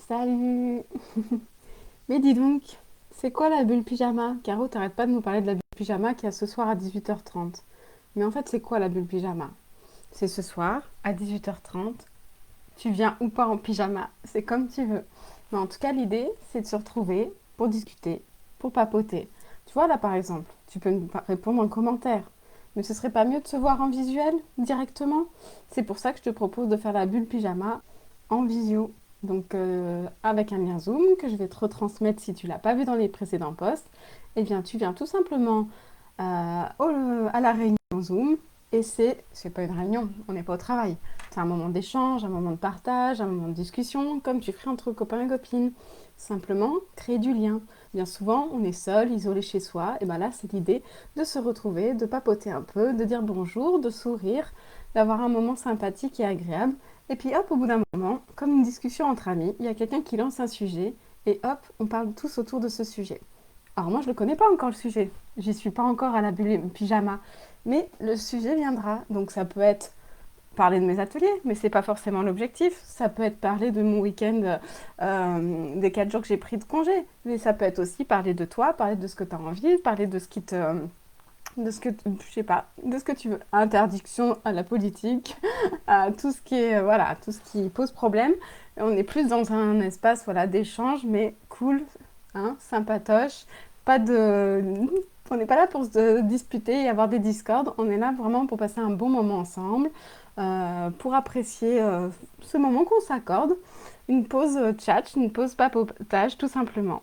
Salut! Mais dis donc, c'est quoi la bulle pyjama? Caro, t'arrêtes pas de nous parler de la bulle pyjama qui a ce soir à 18h30. Mais en fait, c'est quoi la bulle pyjama? C'est ce soir à 18h30. Tu viens ou pas en pyjama, c'est comme tu veux. Mais en tout cas, l'idée, c'est de se retrouver pour discuter, pour papoter. Tu vois, là par exemple, tu peux me répondre en commentaire. Mais ce serait pas mieux de se voir en visuel directement? C'est pour ça que je te propose de faire la bulle pyjama en visio. Donc avec un lien Zoom que je vais te retransmettre si tu l'as pas vu dans les précédents posts, eh bien tu viens tout simplement à la réunion Zoom et c'est pas une réunion, on n'est pas au travail. C'est un moment d'échange, un moment de partage, un moment de discussion, comme tu ferais entre copains et copines. Simplement créer du lien. Bien souvent, on est seul, isolé chez soi, et bien là, c'est l'idée de se retrouver, de papoter un peu, de dire bonjour, de sourire, d'avoir un moment sympathique et agréable. Et puis hop, au bout d'un moment, comme une discussion entre amis, il y a quelqu'un qui lance un sujet, et hop, on parle tous autour de ce sujet. Alors moi, je ne le connais pas encore le sujet. J'y suis pas encore à la bulle pyjama. Mais le sujet viendra. Donc ça peut être parler de mes ateliers, mais c'est pas forcément l'objectif. Ça peut être parler de mon week-end, des 4 jours que j'ai pris de congé. Mais ça peut être aussi parler de toi, parler de ce que tu as envie, parler de ce qui te... de ce que, je sais pas, de ce que tu veux. Interdiction à la politique, à tout ce qui est, voilà, tout ce qui pose problème. On est plus dans un espace, voilà, d'échange, mais cool, hein, sympatoche. Pas de... On n'est pas là pour se disputer et avoir des discords. On est là vraiment pour passer un bon moment ensemble, pour apprécier ce moment qu'on s'accorde. Une pause chat, une pause papotage, tout simplement.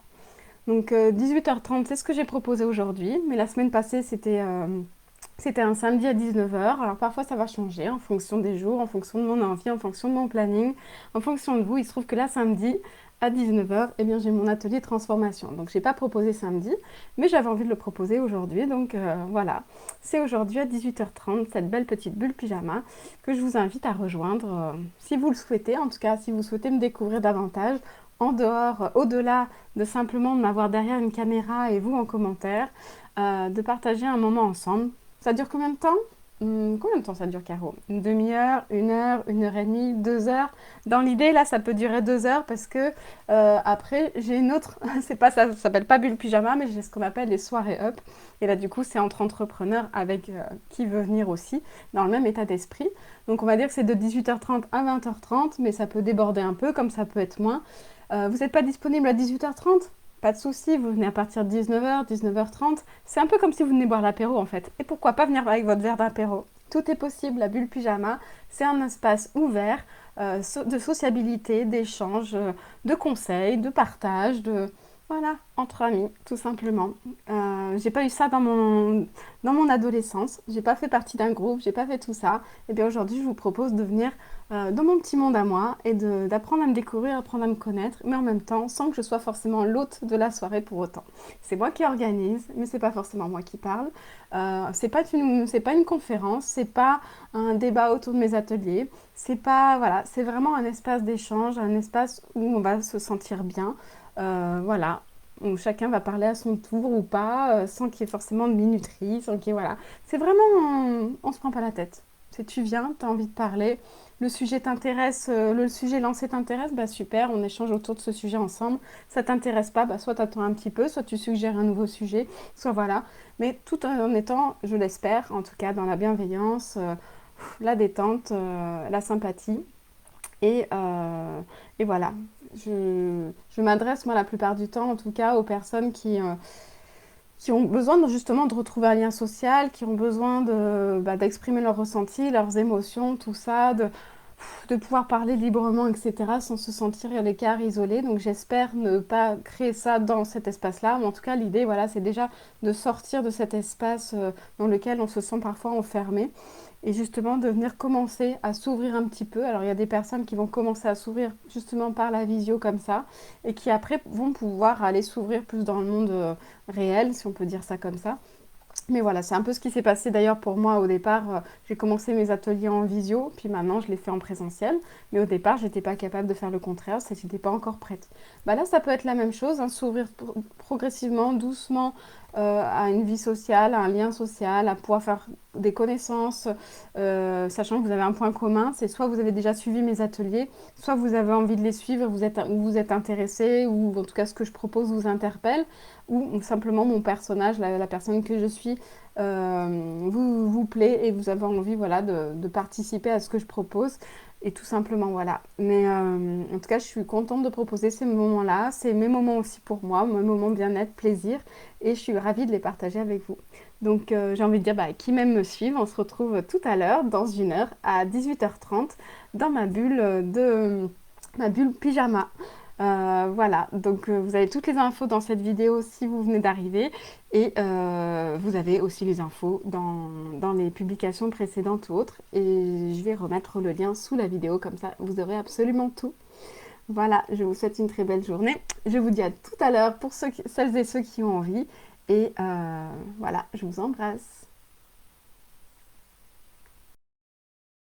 Donc 18h30, c'est ce que j'ai proposé aujourd'hui. Mais la semaine passée, c'était un samedi à 19h. Alors parfois ça va changer en fonction des jours, en fonction de mon envie, en fonction de mon planning, en fonction de vous. Il se trouve que là, samedi à 19h, eh bien, j'ai mon atelier transformation. Donc je n'ai pas proposé samedi, mais j'avais envie de le proposer aujourd'hui. Donc voilà, c'est aujourd'hui à 18h30, cette belle petite bulle pyjama que je vous invite à rejoindre si vous le souhaitez. En tout cas, si vous souhaitez me découvrir davantage, en dehors, au-delà de simplement m'avoir derrière une caméra et vous en commentaire, de partager un moment ensemble. Ça dure combien de temps? Combien de temps ça dure, Caro? Une demi-heure, 1 heure et demie, 2 heures? Dans l'idée, là, ça peut durer 2 heures parce que après, j'ai une autre. C'est pas ça, ça s'appelle pas bulle pyjama, mais j'ai ce qu'on appelle les soirées up. Et là, du coup, c'est entre entrepreneurs avec qui veut venir aussi dans le même état d'esprit. Donc, on va dire que c'est de 18h30 à 20h30, mais ça peut déborder un peu, comme ça peut être moins. Vous n'êtes pas disponible à 18h30? Pas de souci, vous venez à partir de 19h, 19h30. C'est un peu comme si vous venez boire l'apéro en fait. Et pourquoi pas venir avec votre verre d'apéro? Tout est possible, la bulle pyjama, c'est un espace ouvert de sociabilité, d'échange, de conseils, de partage, de... Voilà, entre amis, tout simplement. J'ai pas eu ça dans mon adolescence. J'ai pas fait partie d'un groupe, j'ai pas fait tout ça. Et bien aujourd'hui, je vous propose de venir dans mon petit monde à moi et d'apprendre à me découvrir, apprendre à me connaître, mais en même temps, sans que je sois forcément l'hôte de la soirée pour autant. C'est moi qui organise, mais c'est pas forcément moi qui parle. C'est pas une conférence, c'est pas un débat autour de mes ateliers. C'est pas, voilà, c'est vraiment un espace d'échange, un espace où on va se sentir bien. Voilà, où chacun va parler à son tour ou pas, sans qu'il y ait forcément de minuterie, sans qu'il y ait, voilà. C'est vraiment, on se prend pas la tête. C'est tu viens, tu as envie de parler, le sujet t'intéresse, le sujet lancé t'intéresse, bah super, on échange autour de ce sujet ensemble. Ça t'intéresse pas, bah soit t'attends un petit peu, soit tu suggères un nouveau sujet, soit voilà. Mais tout en étant, je l'espère, en tout cas dans la bienveillance, la détente, la sympathie. Et voilà, je m'adresse moi la plupart du temps en tout cas aux personnes qui ont besoin justement de retrouver un lien social, qui ont besoin d'exprimer leurs ressentis, leurs émotions, tout ça, de pouvoir parler librement, etc., sans se sentir à l'écart, isolé. Donc j'espère ne pas créer ça dans cet espace-là. Mais en tout cas, l'idée, voilà, c'est déjà de sortir de cet espace dans lequel on se sent parfois enfermé. Et justement, de venir commencer à s'ouvrir un petit peu. Alors, il y a des personnes qui vont commencer à s'ouvrir justement par la visio comme ça, et qui après vont pouvoir aller s'ouvrir plus dans le monde réel, si on peut dire ça comme ça. Mais voilà, c'est un peu ce qui s'est passé d'ailleurs pour moi au départ. J'ai commencé mes ateliers en visio, puis maintenant je les fais en présentiel. Mais au départ, j'étais pas capable de faire le contraire, j'étais pas encore prête. Bah là, ça peut être la même chose, hein, s'ouvrir progressivement, doucement, à une vie sociale, à un lien social, à pouvoir faire des connaissances, sachant que vous avez un point commun, c'est soit vous avez déjà suivi mes ateliers, soit vous avez envie de les suivre, vous êtes intéressé, ou en tout cas ce que je propose vous interpelle, ou simplement mon personnage, la personne que je suis, vous plaît et vous avez envie voilà, de participer à ce que je propose. Et tout simplement, voilà. Mais en tout cas, je suis contente de proposer ces moments-là. C'est mes moments aussi pour moi, mes moments bien-être, plaisir. Et je suis ravie de les partager avec vous. Donc, j'ai envie de dire, bah, qui m'aime me suivre, on se retrouve tout à l'heure, dans 1 heure, à 18h30, dans ma bulle pyjama. Voilà, donc vous avez toutes les infos dans cette vidéo si vous venez d'arriver et vous avez aussi les infos dans les publications précédentes ou autres et je vais remettre le lien sous la vidéo comme ça vous aurez absolument tout. Voilà, je vous souhaite une très belle journée. Je vous dis à tout à l'heure pour celles et ceux qui ont envie et voilà, je vous embrasse.